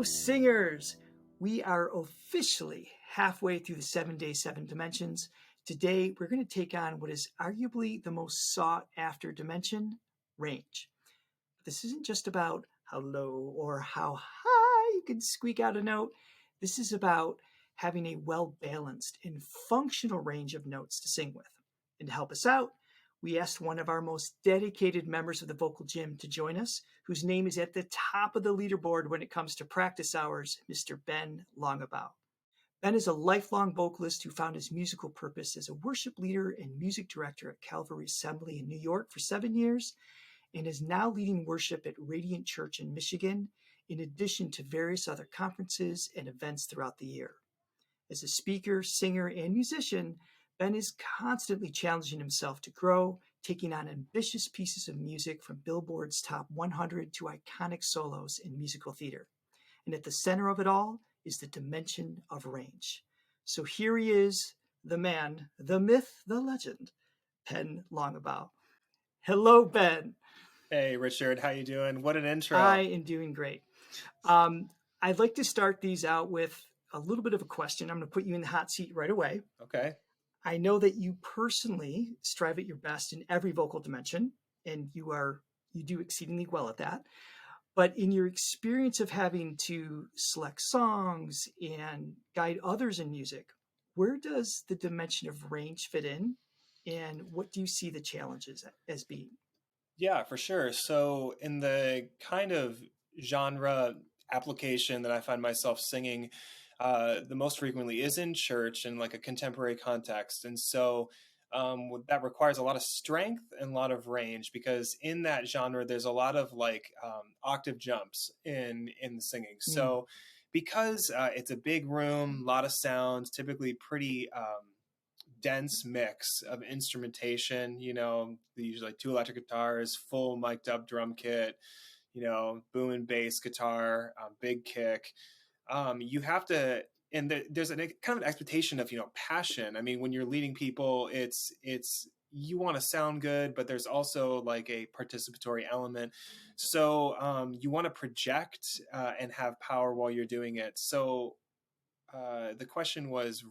singers! We are officially halfway through the 7-day, 7 dimensions. Today, we're going to take on what is arguably the most sought after dimension, range. But this isn't just about how low or how high you can squeak out a note. This is about having a well-balanced and functional range of notes to sing with. And to help us out, we asked one of our most dedicated members of the vocal gym to join us, whose name is at the top of the leaderboard when it comes to practice hours, Mr. Ben Longabout. Ben is a lifelong vocalist who found his musical purpose as a worship leader and music director at Calvary Assembly in New York for 7 years, and is now leading worship at Radiant Church in Michigan, in addition to various other conferences and events throughout the year. As a speaker, singer, and musician, Ben is constantly challenging himself to grow, taking on ambitious pieces of music from Billboard's top 100 to iconic solos in musical theater. And at the center of it all is the dimension of range. So here he is, the man, the myth, the legend, Ben Longabout. Hello, Ben. Hey, Richard, how you doing? What an intro. I am doing great. I'd like to start these out with a little bit of a question. I'm going to put you in the hot seat right away. Okay. I know that you personally strive at your best in every vocal dimension, and you do exceedingly well at that. But in your experience of having to select songs and guide others in music, where does the dimension of range fit in? And what do you see the challenges as being? Yeah, for sure. So in the kind of genre application that I find myself singing the most frequently is in church and like a contemporary context. And so that requires a lot of strength and a lot of range, because in that genre, there's a lot of like octave jumps in the singing. So because it's a big room, a lot of sounds, typically pretty dense mix of instrumentation, usually like 2 electric guitars, full mic'd up drum kit, boom and bass guitar, big kick. You have to, and there's a kind of an expectation of, passion. I mean, when you're leading people, it's, you want to sound good, but there's also like a participatory element. So you want to project and have power while you're doing it. So the question was,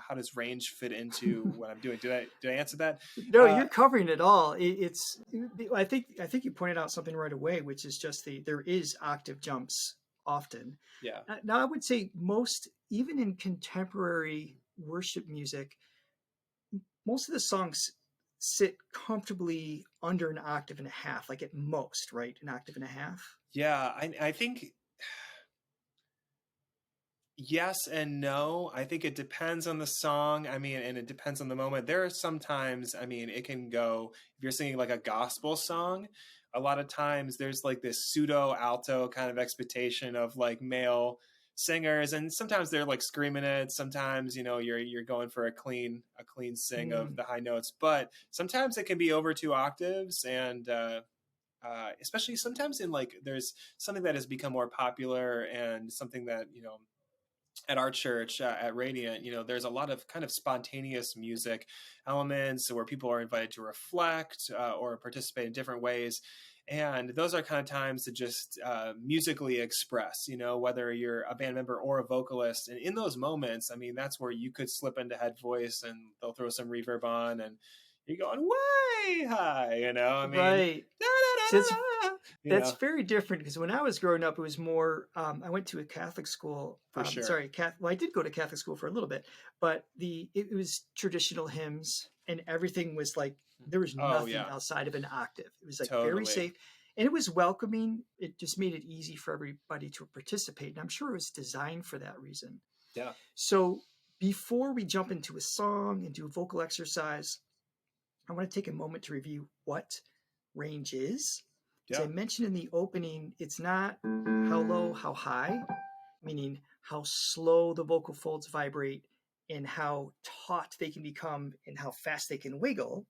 how does range fit into what I'm doing? Did I answer that? No, you're covering it all. I think you pointed out something right away, which is just there is octave jumps often. Yeah. Now I would say even in contemporary worship music, most of the songs sit comfortably under an octave and a half, like at most, right? An octave and a half. Yeah, I think yes and no. I think it depends on the song. I mean, and it depends on the moment. There are sometimes, I mean, it can go, if you're singing like a gospel song, a lot of times there's like this pseudo alto kind of expectation of like male singers, and sometimes they're like screaming it. Sometimes, you're going for a clean sing of the high notes, but sometimes it can be over 2 octaves, and especially sometimes in like, there's something that has become more popular and something that, at our church at Radiant, there's a lot of kind of spontaneous music elements where people are invited to reflect or participate in different ways. And those are kind of times to just musically express, whether you're a band member or a vocalist. And in those moments, I mean, that's where you could slip into head voice and they'll throw some reverb on and you're going way high, I mean, right. That's know. very different, because when I was growing up, it was more, I went to a Catholic school. For sure. I did go to Catholic school for a little bit, but it was traditional hymns, and everything was like, there was nothing outside of an octave. It was like very safe, and it was welcoming. It just made it easy for everybody to participate. And I'm sure it was designed for that reason. Yeah. So before we jump into a song and do a vocal exercise, I want to take a moment to review what range is. As I mentioned in the opening, it's not how low, how high, meaning how slow the vocal folds vibrate and how taut they can become and how fast they can wiggle.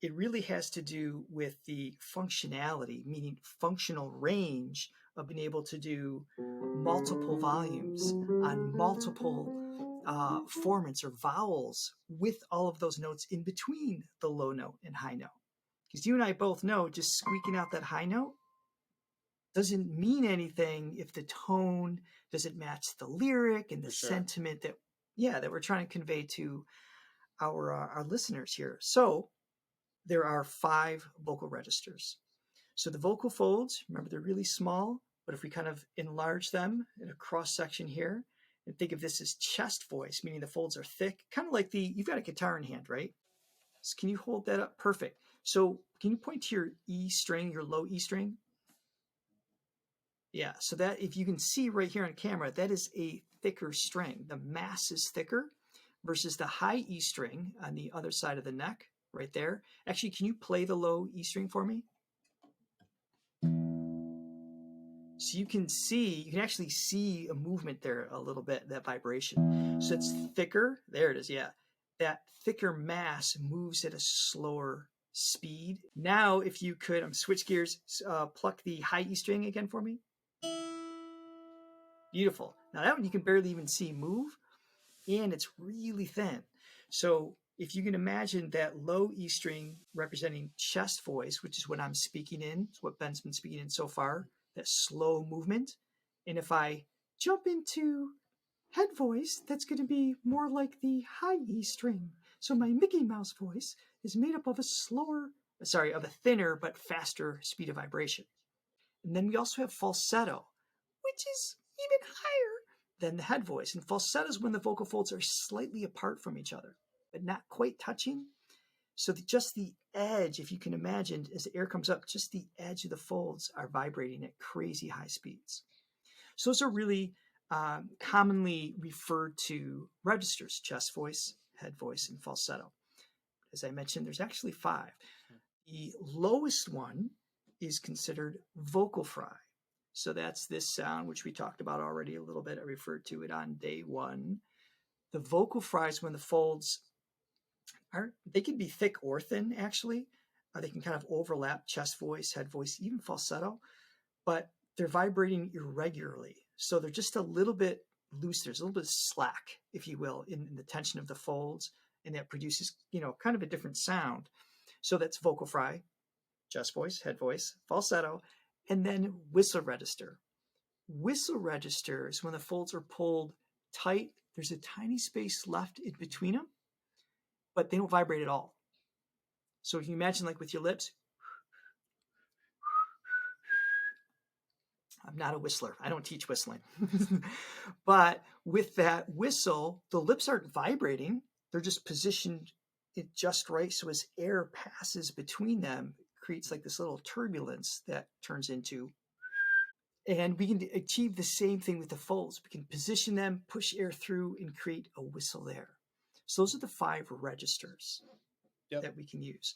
It really has to do with the functionality, meaning functional range of being able to do multiple volumes on multiple formants or vowels with all of those notes in between the low note and high note. Because you and I both know just squeaking out that high note doesn't mean anything if the tone doesn't match the lyric and the sentiment that we're trying to convey to our listeners here. So there are 5 vocal registers. So the vocal folds, remember, they're really small, but if we kind of enlarge them in a cross section here and think of this as chest voice, meaning the folds are thick, kind of like you've got a guitar in hand, right? So can you hold that up? Perfect. So can you point to your E string, your low E string? Yeah, so that, if you can see right here on camera, that is a thicker string. The mass is thicker versus the high E string on the other side of the neck right there. Actually, can you play the low E string for me? So you can actually see a movement there a little bit, that vibration. So it's thicker. There it is, yeah. That thicker mass moves at a slower speed. Now, if you could, switch gears, pluck the high E string again for me. Beautiful. Now that one you can barely even see move, and it's really thin. So if you can imagine that low E string representing chest voice, which is what I'm speaking in, it's what Ben's been speaking in so far, that slow movement. And if I jump into head voice, that's going to be more like the high E string. So my Mickey Mouse voice is made up of a thinner but faster speed of vibration. And then we also have falsetto, which is even higher than the head voice. And falsetto is when the vocal folds are slightly apart from each other, but not quite touching. So just the edge, if you can imagine, as the air comes up, just the edge of the folds are vibrating at crazy high speeds. So those are really commonly referred to registers: chest voice, head voice, and falsetto. As I mentioned, there's actually 5. The lowest one is considered vocal fry. So that's this sound, which we talked about already a little bit. I referred to it on day 1. The vocal fry is when the folds they can be thick or thin, actually. They can kind of overlap chest voice, head voice, even falsetto, but they're vibrating irregularly. So they're just a little bit loose. There's a little bit of slack, if you will, in the tension of the folds, and that produces, kind of a different sound. So that's vocal fry, chest voice, head voice, falsetto, and then whistle register. Whistle register is when the folds are pulled tight. There's a tiny space left in between them, but they don't vibrate at all. So if you imagine, like with your lips, I'm not a whistler. I don't teach whistling. But with that whistle, the lips aren't vibrating. They're just positioned it just right. So as air passes between them, it creates like this little turbulence that turns into. And we can achieve the same thing with the folds. We can position them, push air through, and create a whistle there. So those are the 5 registers that we can use.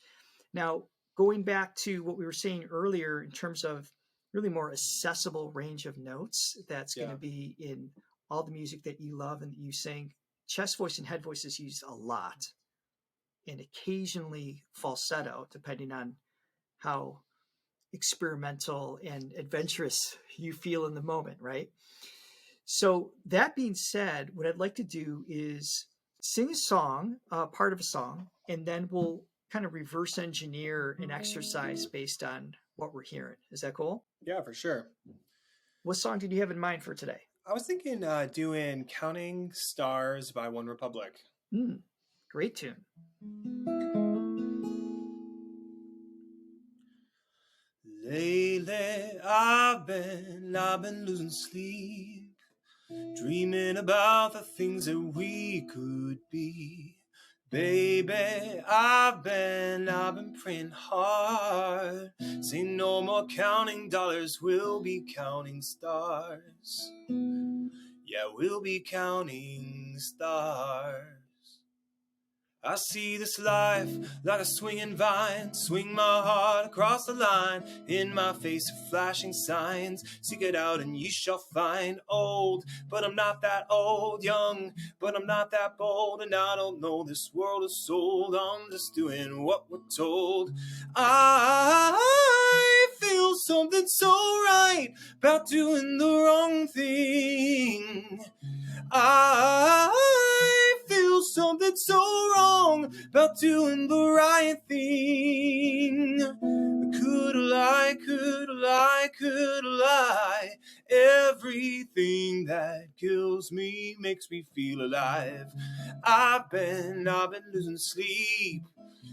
Now, going back to what we were saying earlier in terms of really more accessible range of notes, that's going to be in all the music that you love and that you sing. Chest voice and head voice is used a lot, and occasionally falsetto, depending on how experimental and adventurous you feel in the moment, right? So that being said, what I'd like to do is sing a song, part of a song, and then we'll kind of reverse engineer an exercise based on what we're hearing. Is that cool? Yeah, for sure. What song did you have in mind for today? I was thinking doing Counting Stars by One Republic. Great tune. Lately I've been losing sleep, dreaming about the things that we could be. Baby, I've been praying hard. Say no more counting dollars, we'll be counting stars. Yeah, we'll be counting stars. I see this life like a swinging vine. Swing my heart across the line. In my face are flashing signs. Seek it out and ye shall find. Old, but I'm not that old. Young, but I'm not that bold. And I don't know this world is sold. I'm just doing what we're told. I feel something so right about doing the wrong thing. I feel something so wrong about doing the right thing. Could a lie could lie. Everything that kills me makes me feel alive. I've been losing sleep,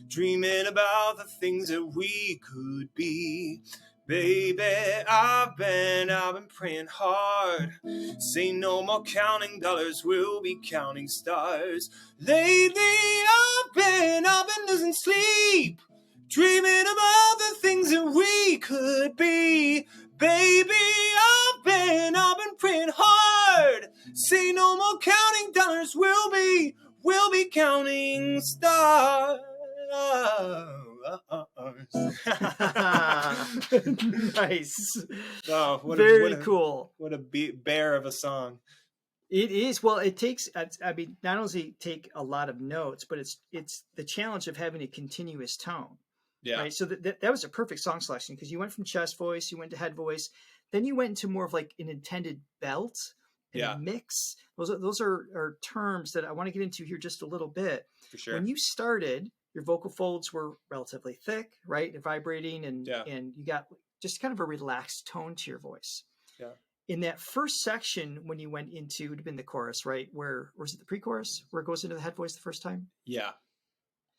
dreaming about the things that we could be. Baby, I've been praying hard. Say no more counting dollars, we'll be counting stars. Lately, I've been losing sleep, dreaming about the things that we could be. Baby, I've been praying hard. Say no more counting dollars, we'll be counting stars. Nice. Oh, Very cool. What a bear of a song. It is. Well, it takes, I mean, not only take a lot of notes, but it's the challenge of having a continuous tone. Yeah. Right. So that was a perfect song selection because you went from chest voice, you went to head voice, then you went into more of like an intended belt and Yeah. mix. Those are terms that I want to get into here just a little bit. For sure. When you started, your vocal folds were relatively thick, right? And vibrating, and you got just kind of a relaxed tone to your voice. Yeah. In that first section, when you went into, it would have been the chorus, right? Where was it, the pre-chorus, where it goes into the head voice the first time? Yeah.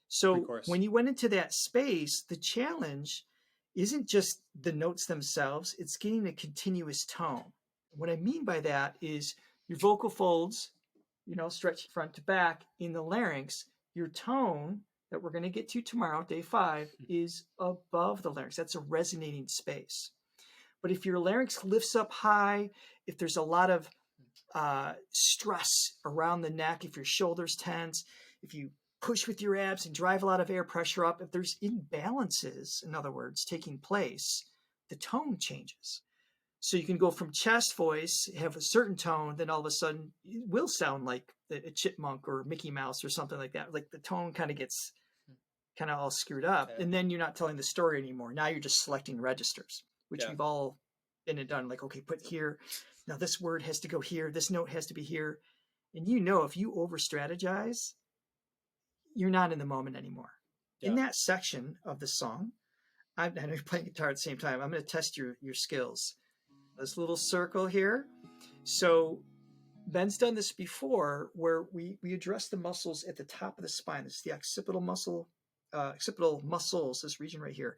So Pre-chorus. when you went into that space, the challenge isn't just the notes themselves, it's getting a continuous tone. What I mean by that is your vocal folds, stretch front to back. In the larynx, your tone that we're going to get to tomorrow, day 5, is above the larynx. That's a resonating space. But if your larynx lifts up high, if there's a lot of stress around the neck, if your shoulders tense, if you push with your abs and drive a lot of air pressure up, if there's imbalances, in other words, taking place, the tone changes. So you can go from chest voice, have a certain tone, then all of a sudden it will sound like a chipmunk or Mickey Mouse or something like that. Like the tone kind of gets kind of all screwed up. Okay. And then you're not telling the story anymore. Now you're just selecting registers, which we've all been and done. Like, okay, put here. Now this word has to go here. This note has to be here. And if you over strategize, you're not in the moment anymore. In that section of the song, I know you're playing guitar at the same time. I'm going to test your skills. This little circle here. So Ben's done this before, where we address the muscles at the top of the spine. This is the occipital muscles, this region right here.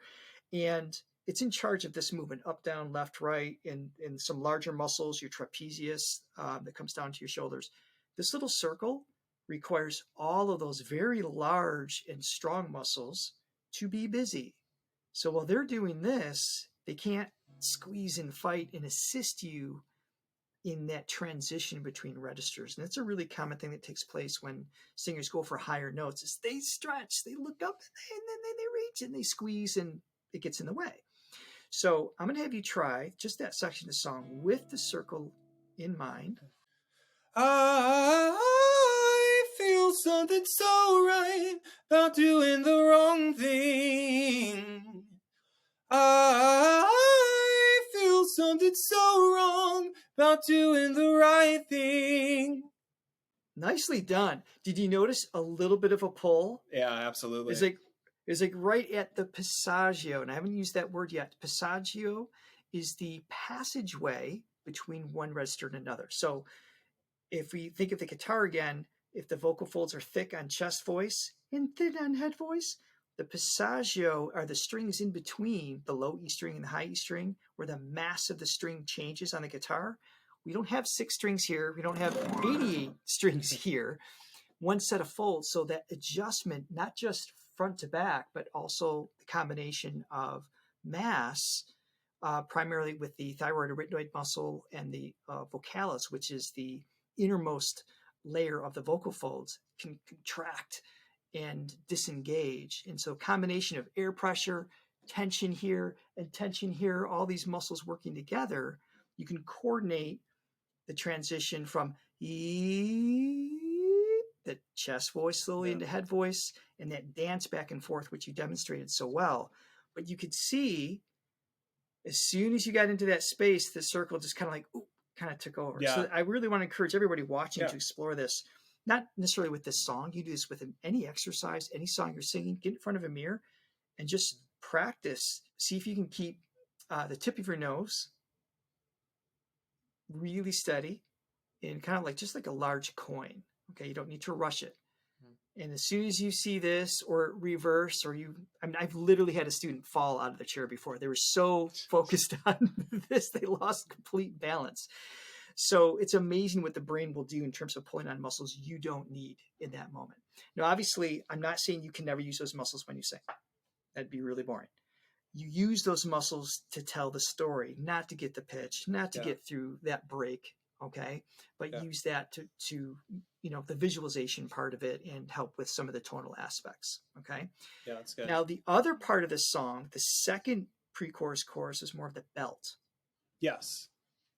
And it's in charge of this movement, up, down, left, right, and some larger muscles, your trapezius that comes down to your shoulders. This little circle requires all of those very large and strong muscles to be busy. So while they're doing this, they can't squeeze and fight and assist you in that transition between registers. And that's a really common thing that takes place when singers go for higher notes, is they stretch, they look up, and then they reach and they squeeze, and it gets in the way. So I'm going to have you try just that section of the song with the circle in mind. I feel something so right about doing the wrong thing. I feel something so wrong about doing the right thing. Nicely done. Did you notice a little bit of a pull? Yeah, absolutely. It's like right at the passaggio, and I haven't used that word yet. Passaggio is the passageway between one register and another. So if we think of the guitar again, if the vocal folds are thick on chest voice and thin on head voice, the passaggio are the strings in between the low E string and the high E string, where the mass of the string changes on the guitar. We don't have 6 strings here. We don't have 88 strings here. One set of folds. So that adjustment, not just front to back, but also the combination of mass, primarily with the thyroid muscle and the vocalis, which is the innermost layer of the vocal folds, can contract and disengage. And so combination of air pressure, tension here and tension here, all these muscles working together, you can coordinate the transition from the chest voice slowly into head voice, and that dance back and forth, which you demonstrated so well. But you could see as soon as you got into that space, the circle just kind of took over. Yeah. So I really want to encourage everybody watching to explore this. Not necessarily with this song. You do this with any exercise, any song you're singing. Get in front of a mirror and just practice. See if you can keep the tip of your nose, really steady, and kind of like just like a large coin. Okay, you don't need to rush it. And as soon as you see this or reverse, or I mean, I've literally had a student fall out of the chair before. They were so focused on this, they lost complete balance. So it's amazing what the brain will do in terms of pulling on muscles you don't need in that moment. Now, obviously, I'm not saying you can never use those muscles when you sing. That'd be really boring. You use those muscles to tell the story, not to get the pitch, not to get through that break. Okay. But use that to, the visualization part of it and help with some of the tonal aspects. Okay. Yeah, that's good. Now, the other part of the song, the second pre-chorus chorus, is more of the belt. Yes.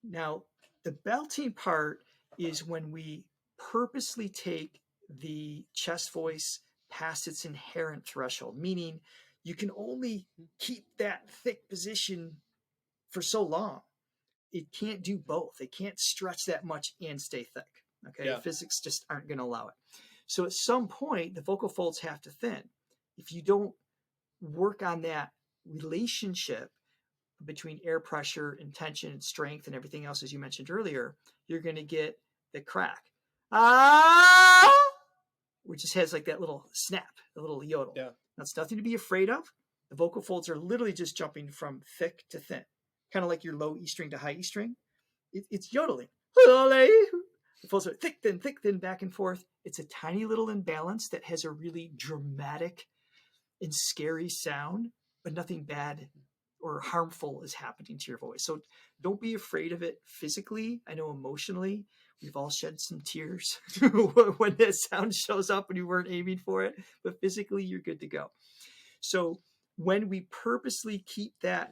Now, the belting part is when we purposely take the chest voice past its inherent threshold, meaning you can only keep that thick position for so long. It can't do both. It can't stretch that much and stay thick. Okay. Yeah. Physics just aren't going to allow it. So at some point, the vocal folds have to thin. If you don't work on that relationship between air pressure and tension and strength and everything else, as you mentioned earlier, you're going to get the crack. Which just has like that little snap, a little yodel. Yeah. That's nothing to be afraid of. The vocal folds are literally just jumping from thick to thin, kind of like your low E string to high E string. It's yodeling. The folds are thick, thin, back and forth. It's a tiny little imbalance that has a really dramatic and scary sound, but nothing bad or harmful is happening to your voice. So don't be afraid of it physically. I know emotionally, we've all shed some tears when that sound shows up and you weren't aiming for it, but physically you're good to go. So when we purposely keep the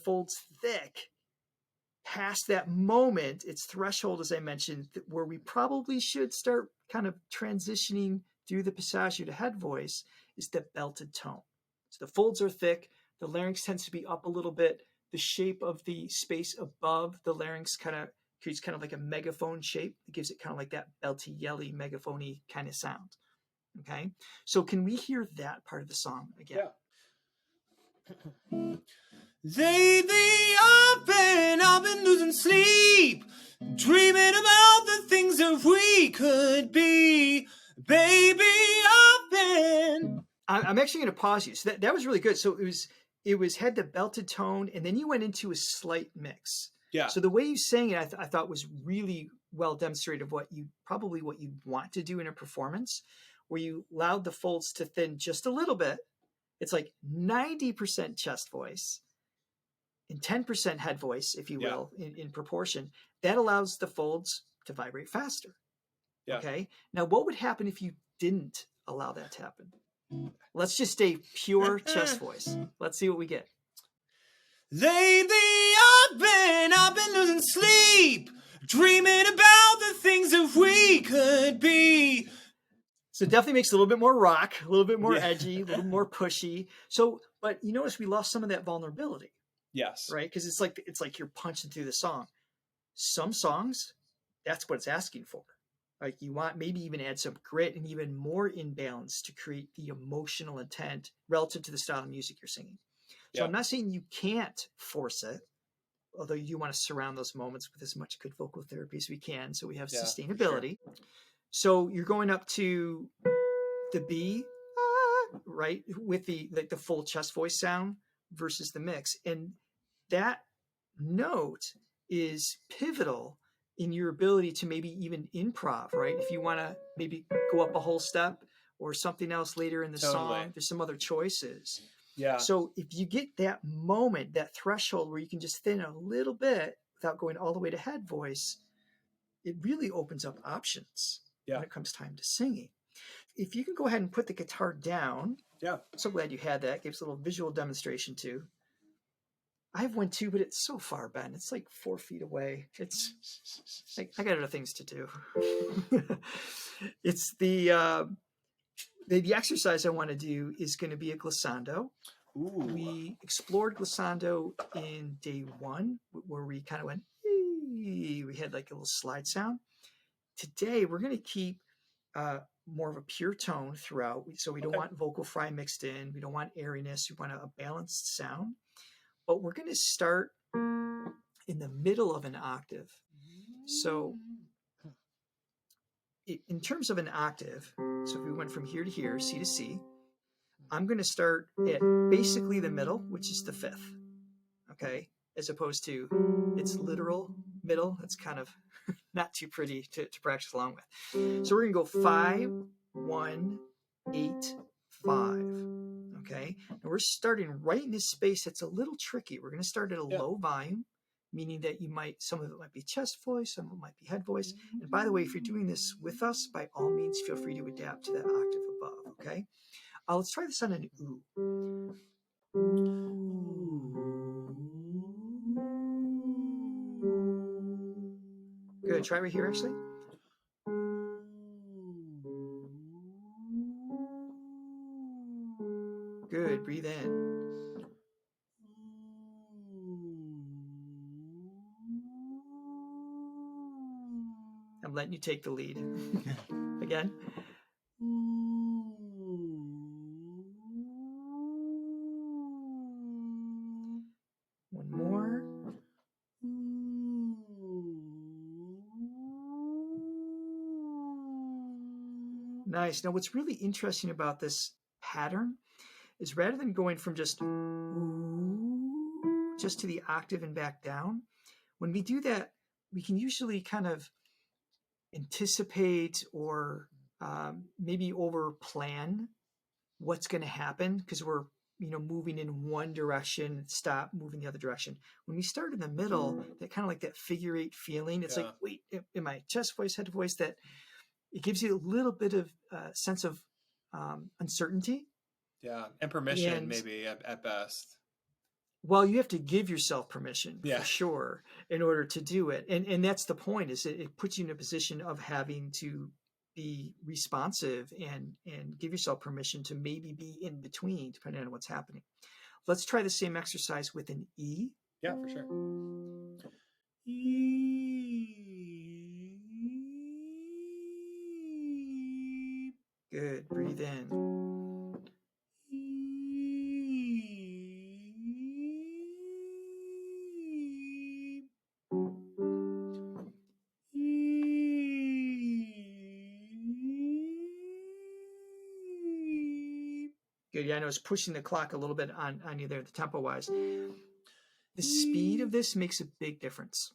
folds thick, past that moment, its threshold, as I mentioned, where we probably should start kind of transitioning through the passaggio to head voice, is the belted tone. So the folds are thick. The larynx tends to be up a little bit. The shape of the space above the larynx creates kind of like a megaphone shape. It gives it kind of like that belty, yelly, megaphony kind of sound. Okay. So can we hear that part of the song again? Yeah. Lately I've been losing sleep, dreaming about the things that we could be. Baby, I'm actually going to pause you. So that was really good. So it was had the belted tone, and then you went into a slight mix. Yeah. So the way you sang it, I thought was really well demonstrated what you want to do in a performance, where you allowed the folds to thin just a little bit. It's like 90% chest voice and 10% head voice, if you will, in proportion. That allows the folds to vibrate faster. Yeah. Okay. Now, what would happen if you didn't allow that to happen? Let's just stay pure chest voice. Let's see what we get. Lately I've been losing sleep, dreaming about the things that we could be. So it definitely makes it a little bit more rock, a little bit more edgy, a little more pushy. So, but you notice we lost some of that vulnerability. Yes. Right? Because it's like you're punching through the song. Some songs, that's what it's asking for. Like you want maybe even add some grit and even more imbalance to create the emotional intent relative to the style of music you're singing. So I'm not saying you can't force it, although you want to surround those moments with as much good vocal therapy as we can, so we have sustainability. Sure. So you're going up to the B, right, with the full chest voice sound versus the mix, and that note is pivotal in your ability to maybe even improv, right? If you want to maybe go up a whole step or something else later in the song, there's some other choices. Yeah. So if you get that moment, that threshold where you can just thin a little bit without going all the way to head voice, it really opens up options when it comes time to singing. If you can go ahead and put the guitar down. Yeah. I'm so glad you had that. Gives a little visual demonstration too. I have one too, but it's so far, Ben. It's like 4 feet away. It's like I got other things to do. It's the exercise I want to do is going to be a glissando. Ooh. We explored glissando in day 1, where we kind of went, we had like a little slide sound. Today, we're going to keep more of a pure tone throughout. So we don't want vocal fry mixed in. We don't want airiness. We want a balanced sound. but we're going to start in the middle of an octave. So in terms of an octave, so if we went from here to here, C to C, I'm going to start at basically the middle, which is the fifth, okay, as opposed to its literal middle. That's kind of not too pretty to practice along with. So we're going to go 5, 1, 8, 5. Okay, and we're starting right in this space that's a little tricky. We're going to start at a low volume, meaning that some of it might be chest voice, some of it might be head voice. And by the way, if you're doing this with us, by all means, feel free to adapt to that octave above, okay? Let's try this on an ooh. Good, try right here, actually. Good, breathe in. I'm letting you take the lead. Again. One more. Nice. Now, what's really interesting about this pattern is rather than going from just to the octave and back down, when we do that, we can usually kind of anticipate or maybe over plan what's going to happen because we're moving in one direction, stop moving the other direction. When we start in the middle, that kind of like that figure eight feeling, it's like, wait, am I chest voice, head voice? That it gives you a little bit of sense of uncertainty. Yeah, and permission maybe at best. Well, you have to give yourself permission for sure in order to do it. And that's the point, is it puts you in a position of having to be responsive and give yourself permission to maybe be in between, depending on what's happening. Let's try the same exercise with an E. Yeah, for sure. Good, breathe in. Good. Yeah, I know it's pushing the clock a little bit on you there, the tempo wise. The speed of this makes a big difference.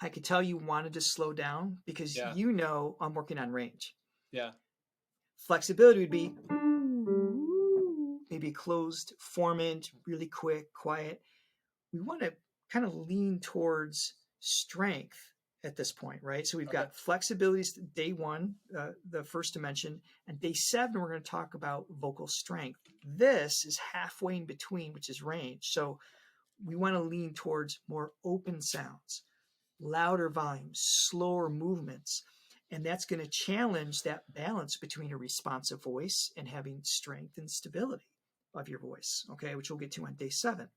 I could tell you wanted to slow down because I'm working on range. Yeah. Flexibility would be maybe closed, formant, really quick, quiet. We want to kind of lean towards strength at this point, right? So we've got flexibilities day 1, the first dimension, and day 7, we're going to talk about vocal strength. This is halfway in between, which is range. So we want to lean towards more open sounds, louder volumes, slower movements. And that's going to challenge that balance between a responsive voice and having strength and stability of your voice, okay, which we'll get to on day 7.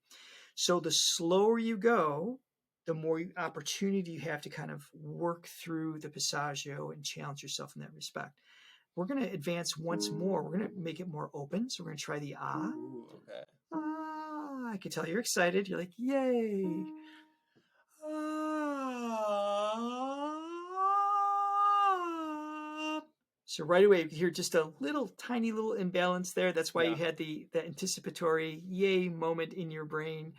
So the slower you go, the more opportunity you have to kind of work through the passaggio and challenge yourself in that respect. We're going to advance once more. We're going to make it more open. So we're going to try the ah. Ooh, okay. Ah, I can tell you're excited. You're like, yay. So right away, you hear just a tiny little imbalance there. That's why you had the anticipatory yay moment in your brain.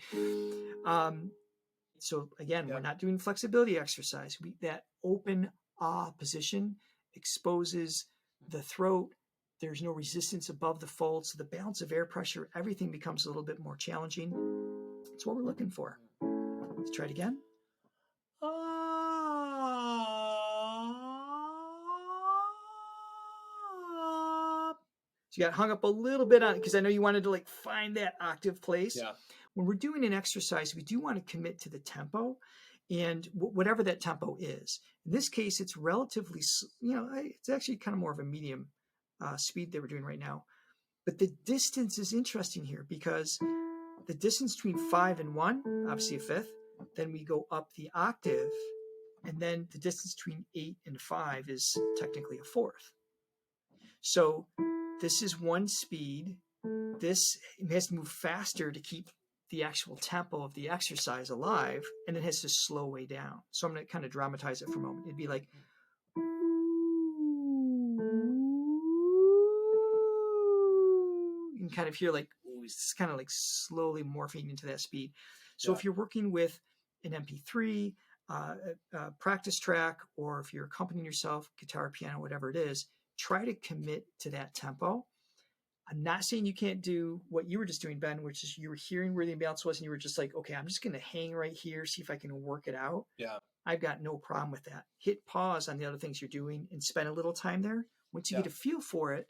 So again, we're not doing flexibility exercise. That open ah position exposes the throat. There's no resistance above the fold. So the balance of air pressure, everything becomes a little bit more challenging. That's what we're looking for. Let's try it again. So you got hung up a little bit on it because I know you wanted to like find that octave place. Yeah. When we're doing an exercise, we do want to commit to the tempo and whatever that tempo is. In this case, it's relatively, it's actually kind of more of a medium speed that we're doing right now. But the distance is interesting here because the distance between 5 and 1, obviously a fifth, then we go up the octave, and then the distance between 8 and 5 is technically a fourth. So this is one speed. This has to move faster to keep the actual tempo of the exercise alive, and it has to slow way down. So I'm going to kind of dramatize it for a moment. It'd be like, you can kind of hear like, it's kind of like slowly morphing into that speed. So if you're working with an MP3, a practice track, or if you're accompanying yourself, guitar, piano, whatever it is, try to commit to that tempo. I'm not saying you can't do what you were just doing, Ben, which is you were hearing where the imbalance was and you were just like, okay, I'm just going to hang right here, see if I can work it out. Yeah. I've got no problem with that. Hit pause on the other things you're doing and spend a little time there. Once you get a feel for it,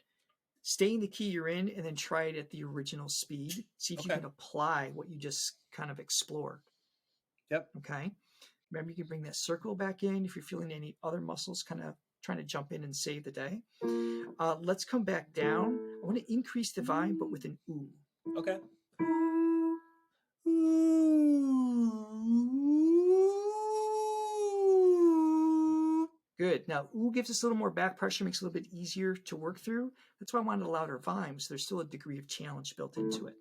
stay in the key you're in and then try it at the original speed. See if you can apply what you just kind of explored. Yep. Okay. Remember, you can bring that circle back in if you're feeling any other muscles kind of trying to jump in and save the day. Let's come back down. I want to increase the volume, but with an ooh. Okay. Good. Now, ooh gives us a little more back pressure, makes it a little bit easier to work through. That's why I wanted a louder volume, so there's still a degree of challenge built into it.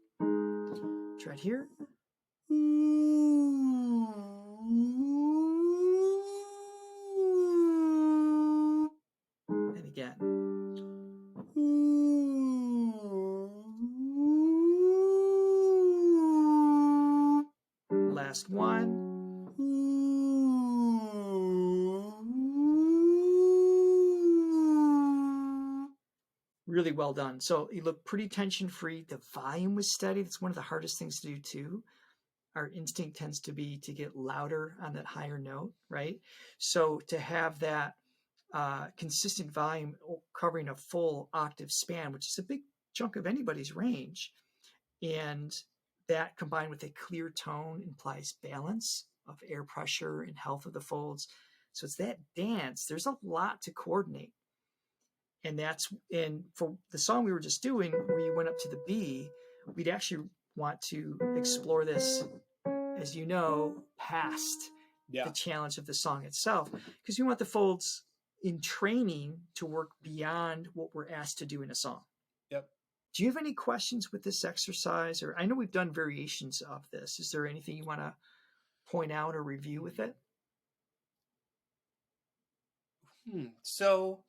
Try it here. And again. Last one. Really well done. So you look pretty tension free. The volume was steady. That's one of the hardest things to do too. Our instinct tends to be to get louder on that higher note, right? So to have that consistent volume covering a full octave span, which is a big chunk of anybody's range, and that combined with a clear tone implies balance of air pressure and health of the folds. So it's that dance. There's a lot to coordinate. And for the song we were just doing, where you went up to the B, we'd actually want to explore this, as you know, past the challenge of the song itself, because we want the folds in training to work beyond what we're asked to do in a song. Yep. Do you have any questions with this exercise? Or I know we've done variations of this. Is there anything you want to point out or review with it? So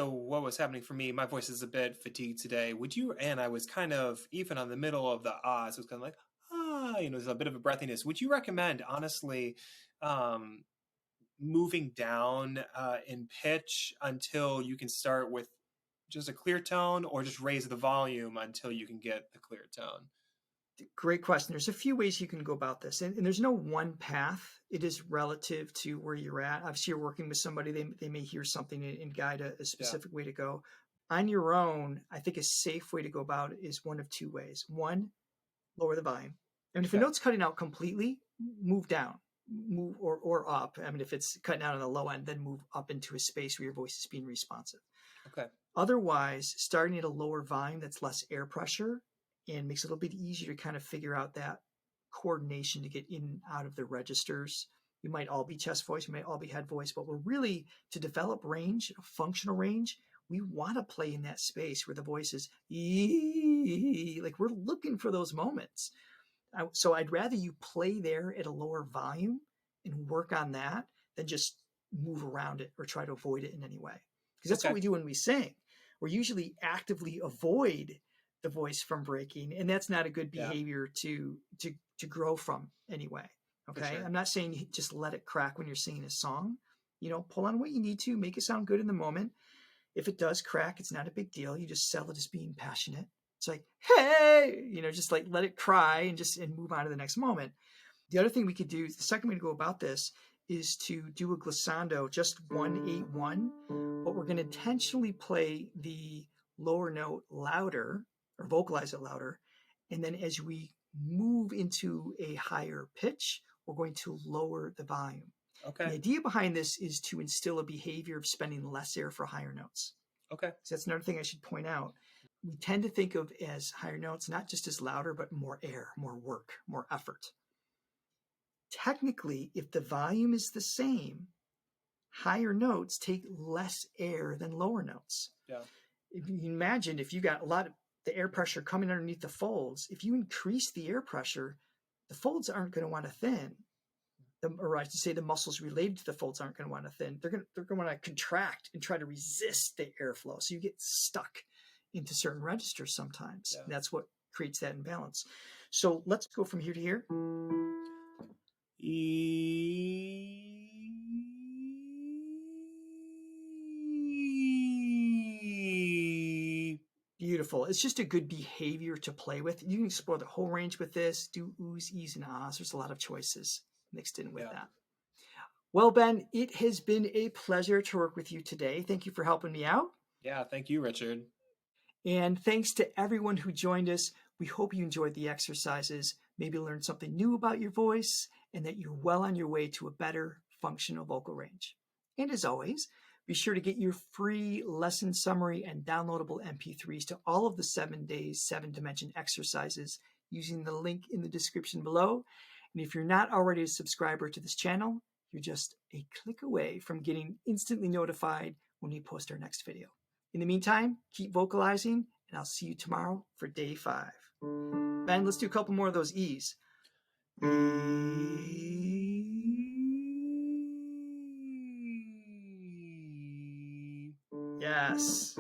what was happening for me, my voice is a bit fatigued today. And I was kind of, even on the middle of the ahs, it was kind of like, there's a bit of a breathiness. Would you recommend, honestly, moving down in pitch until you can start with just a clear tone, or just raise the volume until you can get the clear tone? Great question. There's a few ways you can go about this, and there's no one path. It is relative to where you're at. Obviously, you're working with somebody. They may hear something and guide a specific way to go. On your own, I think a safe way to go about it is one of two ways. One, lower the volume. I mean, if a note's cutting out completely, move down, move or up. I mean, if it's cutting out on the low end, then move up into a space where your voice is being responsive. Okay. Otherwise, starting at a lower volume that's less air pressure and makes it a little bit easier to kind of figure out that coordination to get in and out of the registers. You might all be chest voice, you might all be head voice, but we're really, to develop range, functional range, we want to play in that space where the voice is like we're looking for those moments. So I'd rather you play there at a lower volume and work on that than just move around it or try to avoid it in any way. Because that's what we do when we sing. We're usually actively avoid the voice from breaking, and that's not a good behavior to grow from anyway. Okay. Sure. I'm not saying you just let it crack when you're singing a song. Pull on what you need to, make it sound good in the moment. If it does crack, it's not a big deal. You just sell it as being passionate. It's like, hey, just like let it cry and move on to the next moment. The other thing we could do, the second way to go about this, is to do a glissando, just 1-8-1, but we're going to intentionally play the lower note louder or vocalize it louder. And then as we move into a higher pitch, we're going to lower the volume. Okay. The idea behind this is to instill a behavior of spending less air for higher notes. Okay. So that's another thing I should point out. We tend to think of as higher notes, not just as louder, but more air, more work, more effort. Technically, if the volume is the same, higher notes take less air than lower notes. Yeah. If you imagine if you got the air pressure coming underneath the folds, if you increase the air pressure, the folds aren't going to want to thin. Or I should say the muscles related to the folds aren't going to want to thin. They're going to want to contract and try to resist the airflow. So you get stuck into certain registers sometimes. Yeah. That's what creates that imbalance. So let's go from here to here. Beautiful. It's just a good behavior to play with. You can explore the whole range with this. Do oohs, ees, and ahs. There's a lot of choices mixed in with that. Well, Ben, it has been a pleasure to work with you today. Thank you for helping me out. Yeah, thank you, Richard. And thanks to everyone who joined us. We hope you enjoyed the exercises, maybe learned something new about your voice, and that you're well on your way to a better functional vocal range. And as always, be sure to get your free lesson summary and downloadable MP3s to all of the 7 days, 7 dimension exercises using the link in the description below. And if you're not already a subscriber to this channel, you're just a click away from getting instantly notified when we post our next video. In the meantime, keep vocalizing, and I'll see you tomorrow for day 5. Ben, let's do a couple more of those E's. Yes.